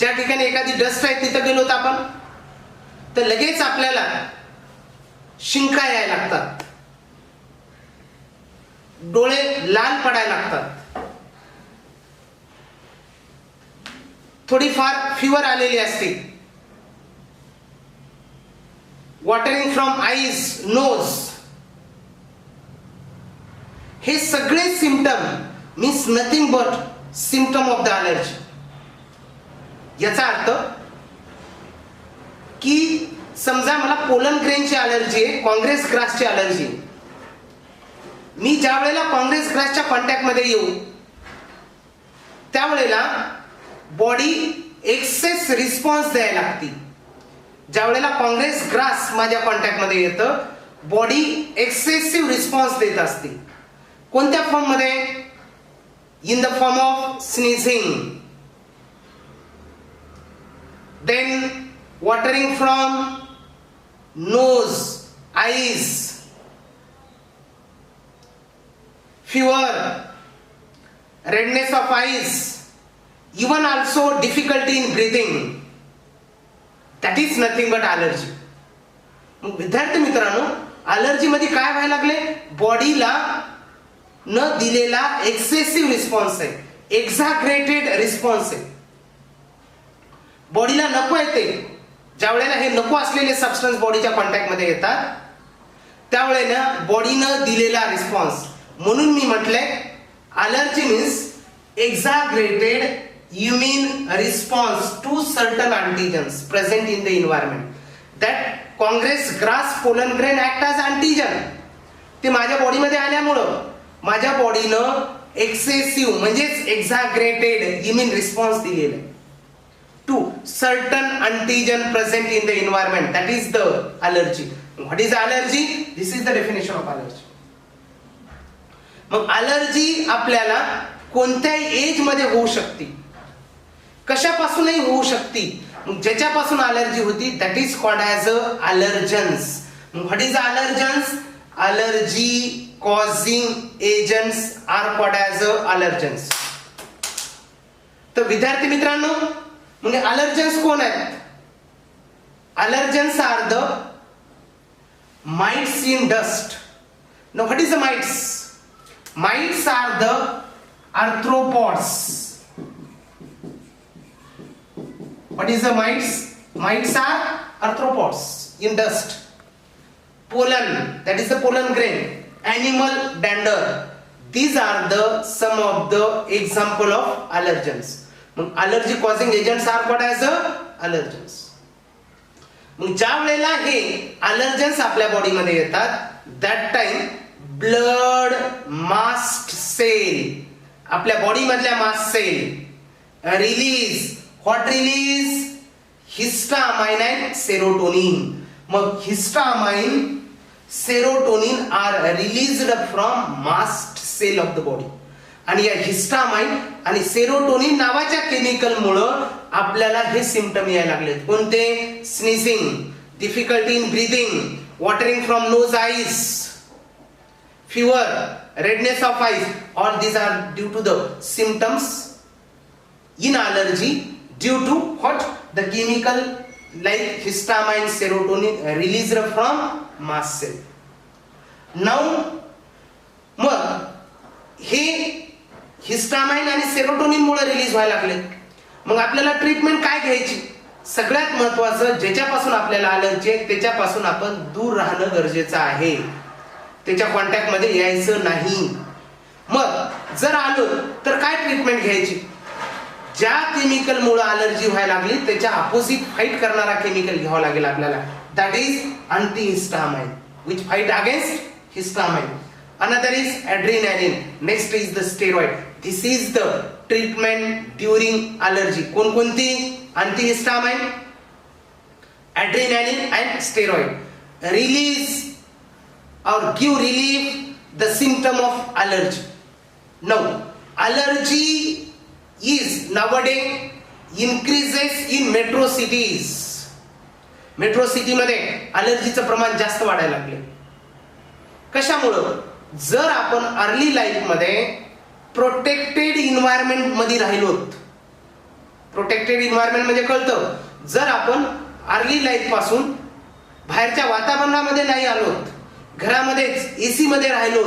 ज्या ठिकाणी एखादी डस्ट आहे तिथं गेलो तर आपण तर लगेच आपल्याला शिंका यायला लागतात, डोळे लाल पडायला लागतात, थोडीफार फिवर आलेली असते, वॉटरिंग फ्रॉम आईज, नोज, हे सगळे symptom means nothing but symptom of the allergy. याचा अर्थ की समजा मला पोलन ग्रेनची अलर्जी आहे, काँग्रेस ग्रासची अलर्जी, मी ज्या वेळेला काँग्रेस ग्रासच्या कॉन्टॅक्ट मध्ये येऊ त्यावेळेला बॉडी एक्सेस रिस्पॉन्स द्यायला लागते. ज्या वेळेला काँग्रेस ग्रास माझ्या कॉन्टॅक्ट मध्ये येतं बॉडी एक्सेसिव्ह रिस्पॉन्स देत असते. कोणत्या फॉर्म मध्ये? In the form of sneezing, then watering from nose, eyes, fever, redness of eyes, even also difficulty in breathing. That is nothing but allergy. मग विद्यार्थी मित्रांनो, अलर्जी मध्ये काय व्हायला लागले? बॉडीला न दिलेला एक्सेसिव्ह रिस्पॉन्स आहे, एक्झॅग्रेटेड रिस्पॉन्स आहे. बॉडीला नको येते, ज्या वेळेला हे नको असलेले सबस्टन्स बॉडीच्या कॉन्टॅक्ट मध्ये येतात त्यावेळेला बॉडीनं दिलेला रिस्पॉन्स. म्हणून मी म्हटलंय allergy means exaggerated immune response to certain antigens present in the environment. That Congress grass pollen grain act as antigen. ते माझ्या बॉडीमध्ये आल्यामुळं माझ्या बॉडीनं एक्सेसिव्ह म्हणजेच एक्झॅग्रेटेड इम्युन रिस्पॉन्स दिलेला आहे to certain antigen present in the environment. That is the allergy. What is allergy? This is the definition of allergy. मग allergy आपल्याला कोणत्याही एज मध्ये होऊ शकते, कशापासूनही होऊ शकते. ज्याच्यापासून अलर्जी होती that is called as a allergens. What is allergens? Allergy causing agents are called as a allergens. तर विद्यार्थी मित्रांनो, म्हणजे अलर्जन्स कोण आहेत? Allergens are the mites in dust. Now what is the mites? Mites are the arthropods. What is the mites? Mites are arthropods in dust. Pollen, that is the pollen grain. Animal dander. These are the some of the example of allergens. Allergy causing agents are called as allergens. मग ज्या वेळेला हे अलर्जन्स आपल्या बॉडीमध्ये येतात that time blood mast cell, आपल्या body मधल्या mast cell release what release? Histamine and serotonin. मग histamine, serotonin are released from mast cell of the body. आणि या हिस्टामाइन आणि सेरोटोनिन नावाच्या केमिकल मुळे आपल्याला हे सिम्पटम यायला लागलेत. कोणते? Sneezing, difficulty in breathing, watering from nose, eyes, fever, redness of eyes. All these are due to the symptoms in allergy due to what? The chemical like histamine, serotonin released from mast cell. Now मग हे histamine आणि serotonin मुळे release व्हायला लागले. मग आपल्याला treatment काय घ्यायची? सगळ्यात महत्वाचं, ज्याच्यापासून आपल्याला अलर्जी आहे त्याच्यापासून आपण दूर राहणं गरजेचं आहे, त्याच्या कॉन्टॅक्ट मध्ये यायचं नाही. मग जर आलो तर काय ट्रीटमेंट घ्यायची? ज्या केमिकल मुळे अलर्जी व्हायला लागली त्याच्या अपोजिट फाईट करणारा केमिकल घ्यावा लागेल आपल्याला. That is antihistamine which fight against histamine. Another is adrenaline. Next is the steroid. This is the treatment during allergy. कोणकोणती? Antihistamine, adrenaline and steroid. Release or give relief the symptom of allergy. Now, allergy is nowadays increases in metro cities. Metro city मध्ये अलर्जीचं प्रमाण जास्त वाढायला लागले. कशामुळं? जर आपण early life मध्ये प्रोटेक्टेड इन्व्हायरमेंट मध्ये राहिलोत प्रोटेक्टेड इन्व्हायरमेंट म्हणजे कळतं, जर आपण अर्ली लाईफ पासून बाहेरच्या वातावरणामध्ये नाही आलो, घरामध्येच एसी मध्ये राहिलो,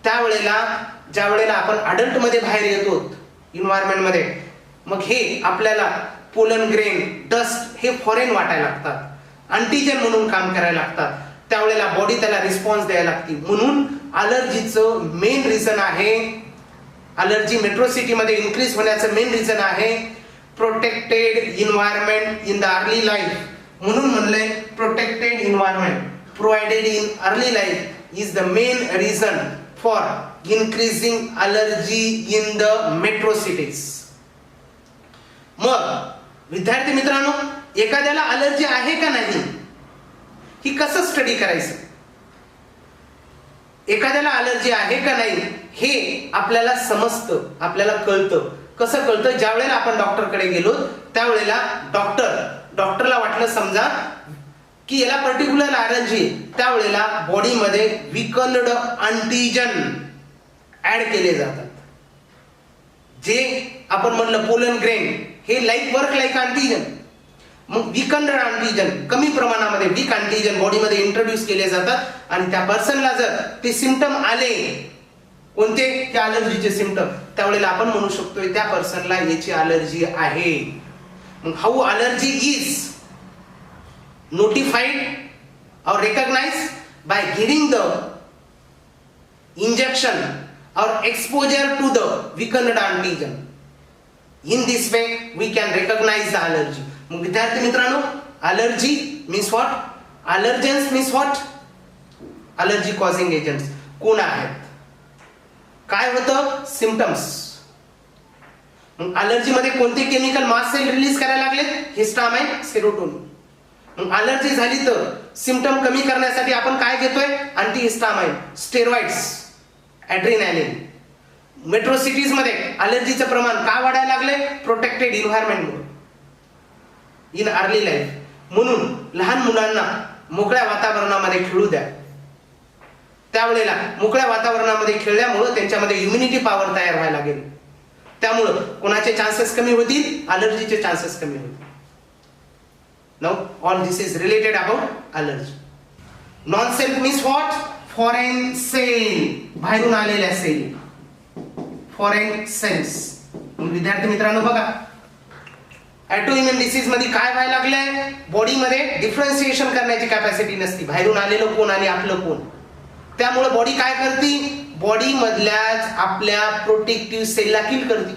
त्यावेळेला ज्या वेळेला आपण अडल्ट मध्ये बाहेर येतो इन्व्हायरमेंट मध्ये, मग हे आपल्याला पोलन ग्रेन, डस्ट हे फॉरेन वाटायला लागतात, अँटीजन म्हणून काम करायला लागतात, त्यावेळेला बॉडी त्याला रिस्पॉन्स द्यायला लागते. म्हणून अलर्जीचं मेन रिझन आहे, अलर्जी मेट्रो सिटी मध्ये इन्क्रीज होण्याचं मेन रिझन आहे protected environment in the early life. म्हणून म्हणलंय protected environment provided in early life is the main reason for increasing allergy in the metro cities. मग विद्यार्थी मित्रांनो, एखाद्याला अलर्जी आहे का नाही ही कसं स्टडी करायचं, एखाद्याला अलर्जी आहे का नाही हे आपल्याला समजतं, आपल्याला कळतं. कसं कळतं, ज्या वेळेला आपण डॉक्टरकडे गेलो त्यावेळेला डॉक्टरला वाटलं समजा की याला पर्टिक्युलर अलर्जी, त्यावेळेला बॉडीमध्ये विकन्ड अँटीजन ऍड केले जातात, जे आपण म्हणलं पोलन ग्रेन हे वर्क लाईक अँटीजन. मग विकन्ड अँटीजन कमी प्रमाणामध्ये वीक अँटीजन बॉडीमध्ये इंट्रोड्यूस केले जातात आणि त्या पर्सनला जर ते सिम्पटम आले, कोणते त्या अलर्जीचे सिम्पटम, त्यावेळेला आपण म्हणू शकतोय त्या पर्सनला याची अलर्जी आहे. मग how allergy is notified or recognized by giving the injection or exposure to the weakened antigen. In this way we can recognize the allergy. मग विद्यार्थी मित्रांनो, allergy means what? Allergens means what? Allergy causing agents कोण आहेत, काय होतं, symptoms. मग allergy मध्ये कोणते केमिकल मास सेल रिलीज करायला लागले, हिस्टामाइन, सेरोटोनिन. अलर्जी झाली तर सिम्पटम कमी करण्यासाठी आपण काय घेतोय, अँटीहिस्टामाइन, स्टेरॉइड्स, ॲड्रेनालिन. मेट्रो सिटीज मध्ये अलर्जीचं प्रमाण का वाढायला लागले, प्रोटेक्टेड इन्व्हायरमेंट मुळे इन अर्ली लाईफ. म्हणून लहान मुलांना मोकळ्या वातावरणामध्ये खेळू द्या, त्यावेळेला मोकळ्या वातावरणामध्ये खेळल्यामुळे त्यांच्यामध्ये इम्युनिटी पॉवर तयार व्हायला लागेल, त्यामुळं कोणाचे चान्सेस कमी होतील, अलर्जीचे चान्सेस कमी होतील. Now all this is related about allergy. Non-self means what? Foreign cell, बाहेरून आलेल्या सेल, फॉरेन सेल्स. विद्यार्थी मित्रांनो बघा, ऑटोइम्युन डिसीज मध्ये काय व्हायला लागलंय, बॉडीमध्ये डिफरन्शिएशन करण्याची कॅपॅसिटी नसती, बाहेरून आलेलं कोण आणि आपलं कोण. त्यामुळे बॉडी काय करते, बॉडी मधल्याच आपल्या प्रोटेक्टिव्ह सेलला किल करते.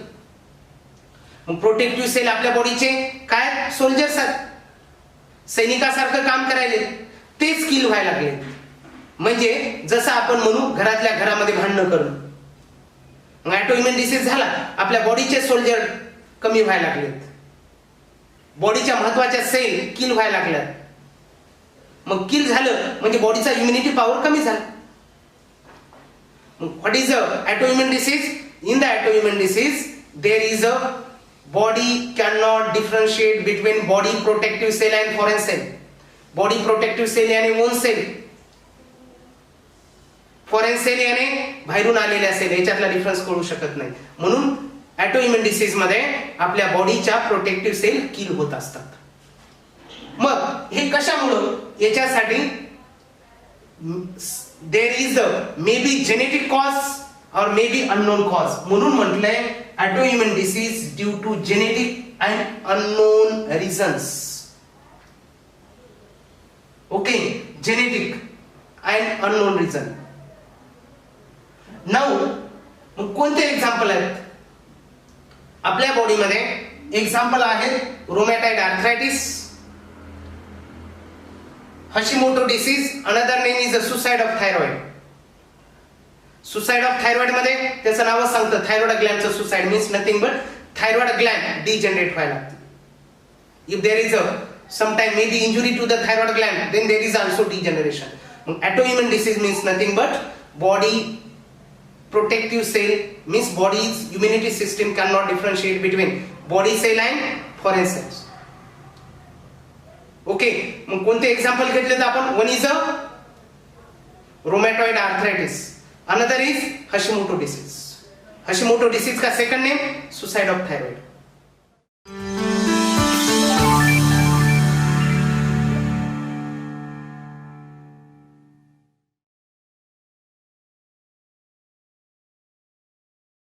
मग प्रोटेक्टिव्ह सेल आपल्या बॉडीचे काय, सोल्जर्स आहेत, सैनिकासारखं काम करायले, तेच किल व्हायला लागले. म्हणजे जसं आपण म्हणू घरातल्या घरामध्ये भांडणं करणं. मग ऑटोइम्युन डिसीज झाला, आपल्या बॉडीचे सोल्जर कमी व्हायला लागलेत, बॉडीच्या महत्वाच्या सेल किल व्हायला लागल्यात. मग किल झालं म्हणजे बॉडीचा इम्युनिटी पॉवर कमी झाला. मग what is a autoimmune disease? In the autoimmune disease there is a body cannot differentiate between body protective cell and foreign cell. Body protective cell याने own cell, foreign cell याने बाहेरून आलेल्या sale, याच्यातला difference कळू शकत नाही. म्हणून autoimmune disease मध्ये आपल्या बॉडीच्या प्रोटेक्टिव्ह सेल किल होत असतात. मग हे कशामुळं, याच्यासाठी there is may be genetic cause or maybe unknown cause. म्हणून म्हटलंय autoimmune disease due to genetic and unknown reasons. Okay, genetic and unknown reason. Now कोणते एक्झाम्पल आहेत आपल्या बॉडीमध्ये? एक्झाम्पल आहेत rheumatoid arthritis, Hashimoto disease, another name is the suicide of thyroid. Suicide of thyroid मध्ये त्याचं नावच सांगतं, थायरॉइड ग्लँडचं suicide means nothing but thyroid gland degenerate व्हायला लागते. If there is a sometime maybe injury to the thyroid gland, then there is also degeneration. Autoimmune disease means nothing but body protective cell, means body's immunity system cannot differentiate between body cell and foreign cells. Okay, मग कोणते example घेतले तर आपण? One is a rheumatoid arthritis, another is Hashimoto disease. Hashimoto disease का second name suicide of thyroid.